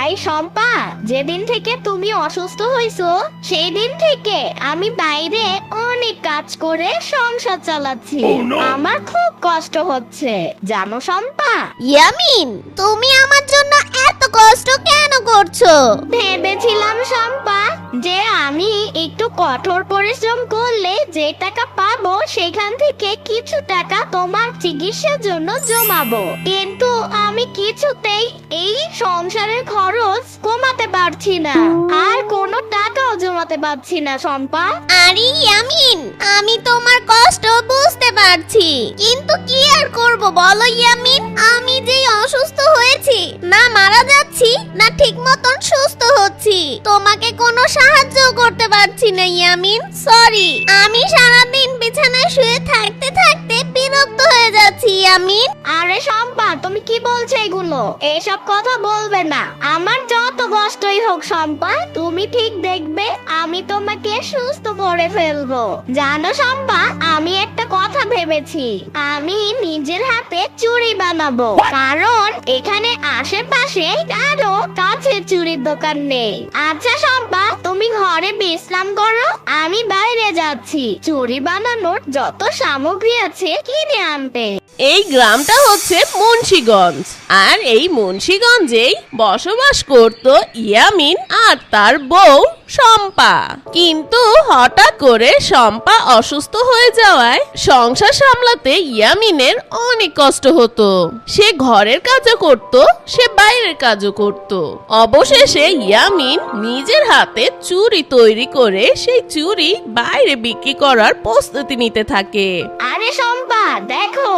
I Shampa, যেদিন থেকে তুমি অসুস্থ হয়েছো সেই দিন থেকে আমি বাইরে অনেক কাজ করে সংসার চালাচ্ছি। আমার খুব কষ্ট হচ্ছে জানো শম্পা। ইয়ামিন, তুমি আমার জন্য এত কষ্ট কেন করছো? ভেবেছিলাম শম্পা যে আমি একটু কঠোর পরিশ্রম করলে যে টাকা পাবো সেখান থেকে কিছু টাকা তোমার চিকিৎসার জন্য জমাবো, কিন্তু আমি কিছুতেই এই সংসারের খরচ কমাতে পারছি না, আর কোনো টাকাও জমাতে পারছি না শম্পা। আরে ইয়ামিন, আমি তোমার কষ্ট বুঝতে পারছি, কিন্তু কি আর করব বলো ইয়ামিন। আমি যে অসুস্থ হয়েছি, না মারা যাচ্ছি না ঠিক মতন সুস্থ হচ্ছি, তোমাকে কোনো সাহায্য করতে পারছি না ইয়ামিন। সরি, আমি সারাদিন বিছানায় শুয়ে থাকতে থাকতে বিরক্ত হয়ে যাচ্ছি ইয়ামিন। আরে শম্পা, তুমি কি বলছো এগুলো? এসব কথা বলবে না। আমার যত কষ্টই হোক শম্পা, তুমি ঠিক দেখবে আমি তোমাকে সুস্থ করে ফেলবো। জানো শম্পা, আমি একটা কথা ভেবেছি, আমি নিজের হাতে চুড়ি বানাবো, কারণ এখানে আশেপাশে কারো কাছে চুড়ির দোকান নেই। আচ্ছা শম্পা, তুমি ঘরে বিশ্রাম করো, আমি বাইরে যাচ্ছি চুড়ি বানানোর যত সামগ্রী আছে কিনে আনতে। এই গ্রামটা হচ্ছে মুন্সিগঞ্জ, আর এই মুন্সিগঞ্জেই বসবাস করত ইয়ামিন আর তার বউ শম্পা। কিন্তু হঠাৎ করে শম্পা অসুস্থ হয়ে যাওয়ায় সংসার সামলাতে ইয়ামিনের অনেক কষ্ট হতো। সে ঘরের কাজও করত, সে বাইরের কাজও করত। অবশেষে ইয়ামিন নিজের হাতে চুড়ি তৈরি করে সেই চুড়ি বাইরে বিক্রি করার প্রস্তুতি নিতে থাকে। আরে শম্পা, দেখো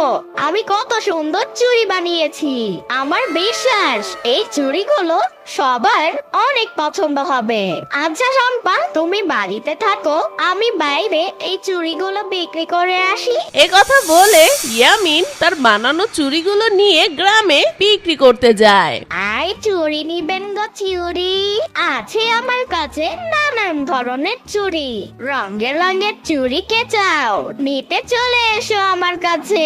আমি কত সুন্দর চুড়ি বানিয়েছি। আমার বিশ্বাস এই চুড়িগুলো সবার অনেক পছন্দ হবে। আচ্ছা শম্পা, তুমি বাড়িতে থাকো, আমি বাইরে এই চুড়িগুলো বিক্রি করে আসি। এ কথা বলে ইয়ামিন তার বানানো চুড়িগুলো নিয়ে গ্রামে বিক্রি করতে যায়। আই চুড়ি নিবেন গো চুড়ি, আছে আমার কাছে নানান ধরনের চুড়ি, রঙের রঙের চুড়ি কে চাও, নিতে চলে এসো আমার কাছে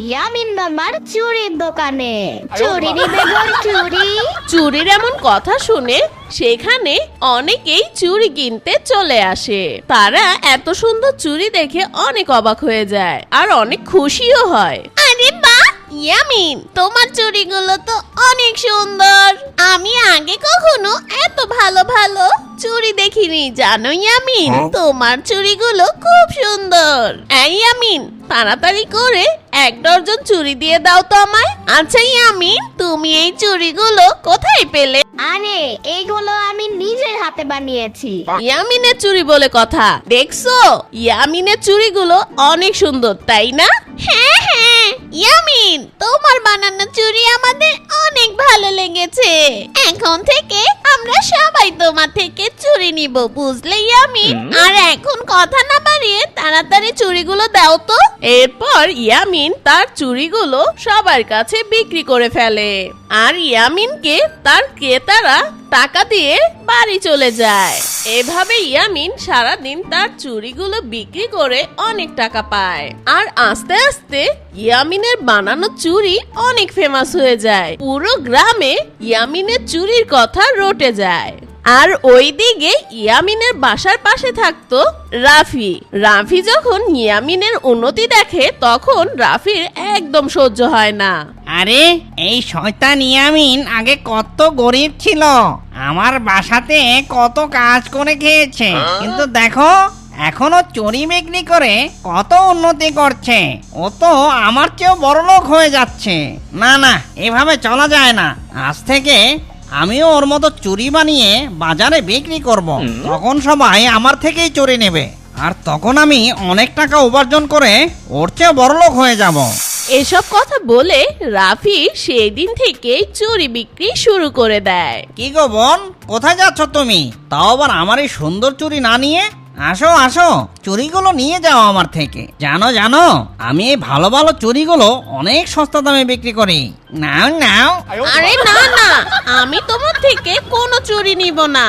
ইয়ামিন মামার চুড়ির দোকানে। চুড়ি নিবে গো চুড়ি। চুড়ির এমন কথা শুনে সেখানে অনেকেই চুড়ি কিনতে চলে আসে। তারা এত সুন্দর চুড়ি দেখে অনেক অবাক হয়ে যায় আর অনেক খুশিও হয়। আরে বাহ ইয়ামিন, তোমার চুড়িগুলো তো অনেক সুন্দর। আমি আগে কখনো এত ভালো ভালো চুড়ি দেখিনি জানো ইয়ামিন। তোমার চুড়িগুলো খুব সুন্দর। এই ইয়ামিন, তাড়াতাড়ি করে 1 ডজন চুড়ি দিয়ে দাও তো আমায়। আচ্ছা ইয়ামিন, তুমি এই চুড়িগুলো কোথায় পেলে? আরে এইগুলো আমি নিজের হাতে বানিয়েছি। ইয়ামিনের চুড়ি বলে কথা, দেখছো ইয়ামিনের চুড়িগুলো অনেক সুন্দর তাই না? হ্যাঁ হ্যাঁ ইয়ামিন, তোমার বানানো চুড়ি আমাদের অনেক ভালো লেগেছে। এখন থেকে আমরা সবাই তোমার থেকে চুড়ি নিব, বুঝলে ইয়ামিন? আর এখন কথা না বাড়িয়ে তাড়াতাড়ি চুড়িগুলো দাও তো। এরপর ইয়ামিন তার চুড়িগুলো সবার কাছে বিক্রি করে ফেলে, আর ইয়ামিনকে তার ক্রেতারা টাকা দিয়ে বাড়ি চলে যায়। এভাবে ইয়ামিন সারাদিন তার চুড়িগুলো বিক্রি করে অনেক টাকা পায়, আর আস্তে আস্তে ইয়ামিনের বানানো চুড়ি অনেক ফেমাস হয়ে যায়। পুরো গ্রামে ইয়ামিনের চুড়ির কথা রটে যায়। আর ওইদিকে ইয়ামিনের বাসার পাশে থাকতো রাফি। রাফি যখন ইয়ামিনের উন্নতি দেখে তখন রাফির একদম সহ্য হয় না। আরে এই শয়তান ইয়ামিন আগে কত গরিব ছিল, আমার বাসাতে কত কাজ করে খেয়েছে, কিন্তু দেখো এখনো চুরি বিক্রি করে কত উন্নতি করছে। ও তো আমার চেয়েও বড়লোক হয়ে যাচ্ছে। না না, এভাবে চলা যায় না। আজ থেকে আমিও ওর মতো চুরি বানিয়ে বাজারে বিক্রি করব। তখন সবাই আমার থেকেই চুরি নেবে, আর তখন আমি অনেক টাকা উপার্জন করে ওর চেয়ে বড়লোক হয়ে যাব। এসব কথা বলে রাফি সেই দিন থেকে চুরি বিক্রি শুরু করে দেয়। কি গো বোন, কোথায় যাচ্ছ তুমি? তাও আবার আমার এই সুন্দর চুরি না নিয়ে? আসো আসো, চুরিগুলো নিয়ে যাও আমার থেকে। জানো জানো, আমি এই ভালো ভালো চুরিগুলো অনেক সস্তা দামে বিক্রি করি। নাও নাও। আরে না না, আমি তোমার থেকে কোনো চুরি নিব না।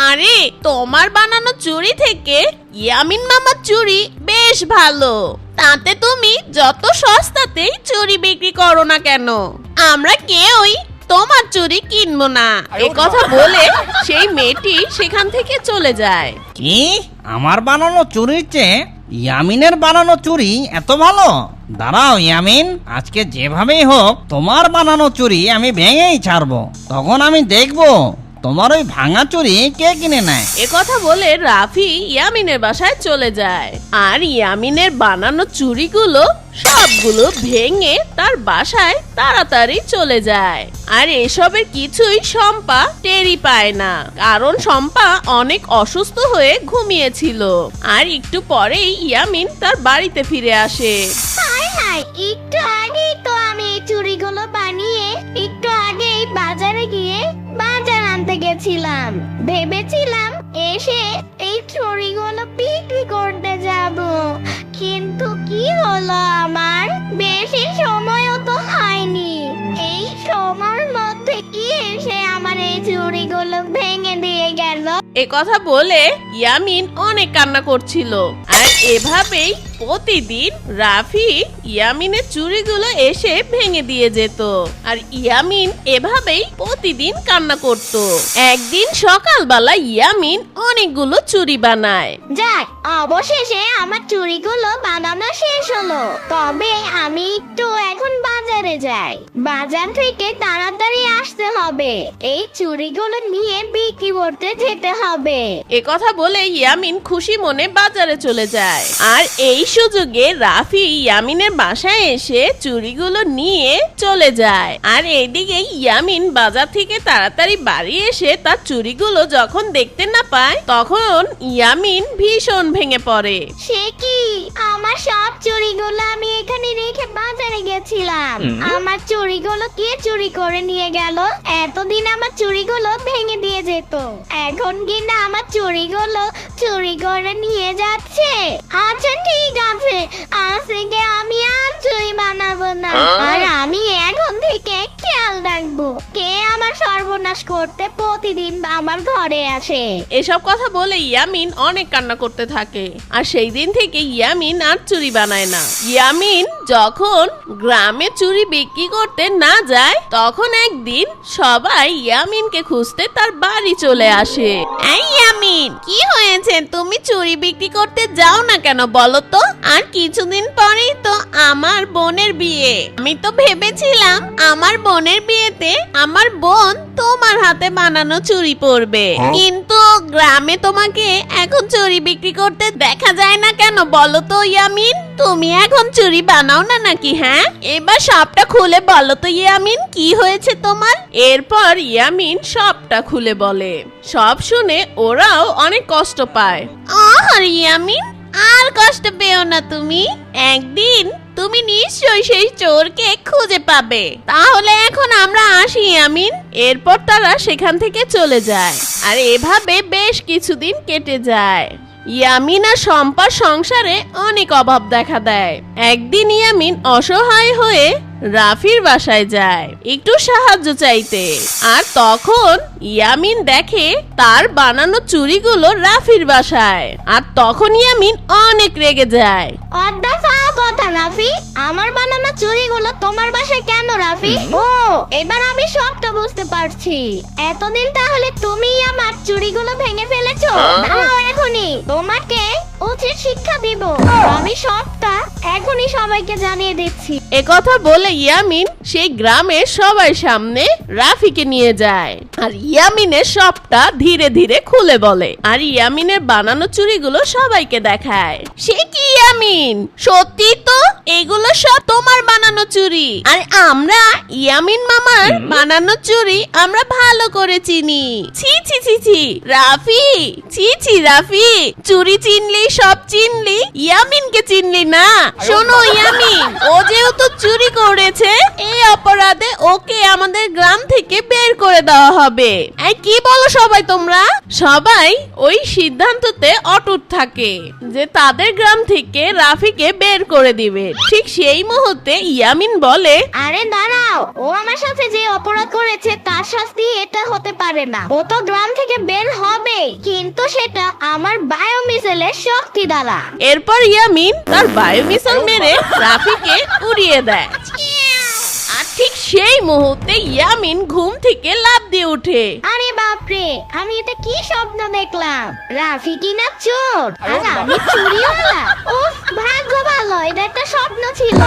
আরে তোমার বানানো চুরি থেকে ইয়ামিন মামার চুরি বেশ ভালো, তাতে তুমি যত সস্তাতেই চুরি বিক্রি করো না কেন, আমরা কেউই তোমার চুরি কিনবো না। এ কথা বলে সেই মেয়েটি সেখান থেকে চলে যায়। কি আমার বানানো চুরির চেয়ে ইয়ামিনের বানানো চুরি এত ভালো? দাঁড়াও ইয়ামিন, আজকে যেভাবেই হোক তোমার বানানো চুরি আমি ভেঙেই ছাড়বো। তখন আমি দেখবো তোমার ওই ভাঙা চুরি কে কিনে নেয়। এ কথা বলে রাফি ইয়ামিনের বাসায় চলে যায় আর ইয়ামিনের বানানো চুরিগুলো সবগুলো ভেঙে তার বাসায় তাড়াতাড়ি চলে যায়। আর এসবের কিছুই শম্পা টেরই পায় না, কারণ শম্পা অনেক অসুস্থ হয়ে ঘুমিয়েছিল। আর একটু পরেই ইয়ামিন তার বাড়িতে ফিরে আসে। হায় হায়, একটু আগেই তো আমি এই চুড়িগুলো বানিয়ে একটু আগেই বাজারে গিয়ে বাজার আনতে গেছিলাম। ভেবেছিলাম এসে এই চুড়িগুলো বিক্রি করতে যাব, কিন্তু কি হলো আমার? বেশি সময়ও তো হয়নি, এই সময়ের মধ্যে কি এসে আমার এই চুড়িগুলো ভেঙে দিয়ে গেল। এ কথা বলে ইয়ামিন অনেক কান্না করছিল। আর এভাবেই প্রতিদিন রাফি ইয়ামিনের চুড়িগুলো এসে ভেঙে দিয়ে যেত আর ইয়ামিন এভাবেই প্রতিদিন কান্না করত। একদিন সকালবেলা ইয়ামিন অনেকগুলো চুড়ি বানায়। যাক, অবশেষে আমার চুড়িগুলো বানানো শেষ হলো। তবে আমি একটু এখন বাজারে যাই, বাজার থেকে তাড়াতাড়ি আসতে হবে, এই চুড়িগুলো নিয়ে বিক্রি করতে যেতে হবে। এ কথা বলে ইয়ামিন খুশি মনে বাজারে চলে যায়। আর এই সুযোগে রাফি ইয়ামিনের বাসায় এসে চুড়িগুলো নিয়ে চলে যায়। আর এইদিকে ইয়ামিন বাজার থেকে তাড়াতাড়ি বাড়ি এসে তার চুড়িগুলো যখন দেখতে না পায়, তখন ইয়ামিন ভীষণ ভেঙে পড়ে। সে কি, আমার সব চুড়িগুলো আমি এখানে রেখে বাজারে গেছিলাম, আমার চুড়িগুলো কে চুরি করে নিয়ে গেল? এতদিন আমার চুড়িগুলো ভেঙে দিয়ে যেত, এখন কিনা আমার চুড়িগুলো চুরি করে নিয়ে যাচ্ছে। আচ্ছা ঠিক আছে, আজ থেকে আমি আর চুরি বানাবো না, আর আমি এখন থেকে খেয়াল রাখবো কে আমার সর্বনাশ করতে প্রতিদিন আমার ঘরে আসে। এসব কথা বলে ইয়ামিন অনেক কান্না করতে থাকে। আর সেই দিন থেকে ইয়ামিন আর চুরি বানায় না। ইয়ামিন যখন গ্রামে চুরি বিক্রি করতে না যায়, তখন একদিন সবাই ইয়ামিনকে খুঁজতে তার বাড়ি চলে আসে। এই ইয়ামিন, কি হয়েছে? তুমি চুরি বিক্রি করতে যাও না কেন বলো তো? আর কিছুদিন পরেই তো আমার বোনের বিয়ে। আমি তো ভেবেছিলাম আমার বোনের বিয়েতে আমার বোন তোমার হাতে বানানো চুড়ি পরবে, কিন্তু গ্রামে তোমাকে এখন চুড়ি বিক্রি করতে দেখা যায় না কেন বলো তো ইয়ামিন? তুমি এখন চুড়ি বানাও না নাকি? হ্যাঁ, এবার সবটা খুলে বলো তো ইয়ামিন, কি হয়েছে তোমার? এরপর ইয়ামিন সবটা খুলে বলে। সব শুনে ওরাও অনেক কষ্ট পায়। আরে ইয়ামিন, আর কষ্ট পেও না তুমি, একদিন তুমি নিশ্চয়ই সেই চোরকে খুঁজে পাবে। তাহলে এখন আমরা আসি ইয়ামিন। এরপর তারা সেখান থেকে চলে যায়। আর এভাবে বেশ কিছুদিন কেটে যায়। ইয়ামিন আর শম্পার সংসারে অনেক অভাব দেখা দেয়। একদিন ইয়ামিন অসহায় হয়ে রাফির বাসায় যায় একটু সাহায্য চাইতে। আর তখন ইয়ামিন দেখে তার বানানো চুড়িগুলো রাফির বাসায়। আর তখন ইয়ামিন অনেক রেগে যায়। অদ্দা কথা রাফি, আমার বানানো চুড়িগুলো তোমার বাসায় কেন রাফি? ও, এবার আমি সবটা বুঝতে পারছি। এতদিন তাহলে তুমি আমার চুড়িগুলো ভেঙে ফেলেছো। দাঁড়াও, এখনই তোমাকে উচিত শিক্ষা দিব। আমি সবটা এখনই সবাইকে জানিয়ে দিচ্ছি। এ কথা বলে ইয়ামিন সেই গ্রামের সবার সামনে রাফিকে নিয়ে যায়। আর ইয়ামিনের সবটা ধীরে ধীরে খুলে বলে। আর ইয়ামিনের বানানো চুড়িগুলো সবাইকে দেখায়। সে কি ইয়ামিন, সত্যি তো এগুলো সব তোমার বানানো চুড়ি। আর আমরা ইয়ামিন মামার বানানো চুড়ি আমরা ভালো করে চিনি। ছি ছি ছি ছি রাফি, ছি ছি রাফি, চুড়ি চিনলি, সব চিনলি, ইয়ামিনকে চিনলি না। শোনো ইয়ামিন, ও যেহেতু চুরি করেছে, এই অপরাধে ওকে আমাদের গ্রাম থেকে বের করে দেওয়া হবে। এই কি বলো সবাই তোমরা? সবাই ওই সিদ্ধান্ততে অটুট থাকে যে তাদের গ্রাম থেকে রাফিকে বের করে দিবে। ঠিক সেই মুহূর্তে ইয়ামিন বলে, আরে দাঁড়াও, ও আমার সাথে যে অপরাধ করেছে তার শাস্তি এটা হতে পারে না। ও তো গ্রাম থেকে বের হবে, কিন্তু সেটা আমার বায়োমিসাইলের শক্তি দ্বারা। এরপর ইয়ামিন তার বায়োমিসাইল মেরে রাফিকে উড়িয়ে দেয়। আর ঠিক সেই মুহূর্তে ইয়ামিন ঘুম থেকে লাফ দিয়ে ওঠে। আরে বাপরে, আমি এটা কি স্বপ্ন দেখলাম? রাফি কিনা চোর আর আমি চুরিওয়ালা। উফ, ভাগ্য ভালো, এটা একটা স্বপ্ন ছিল।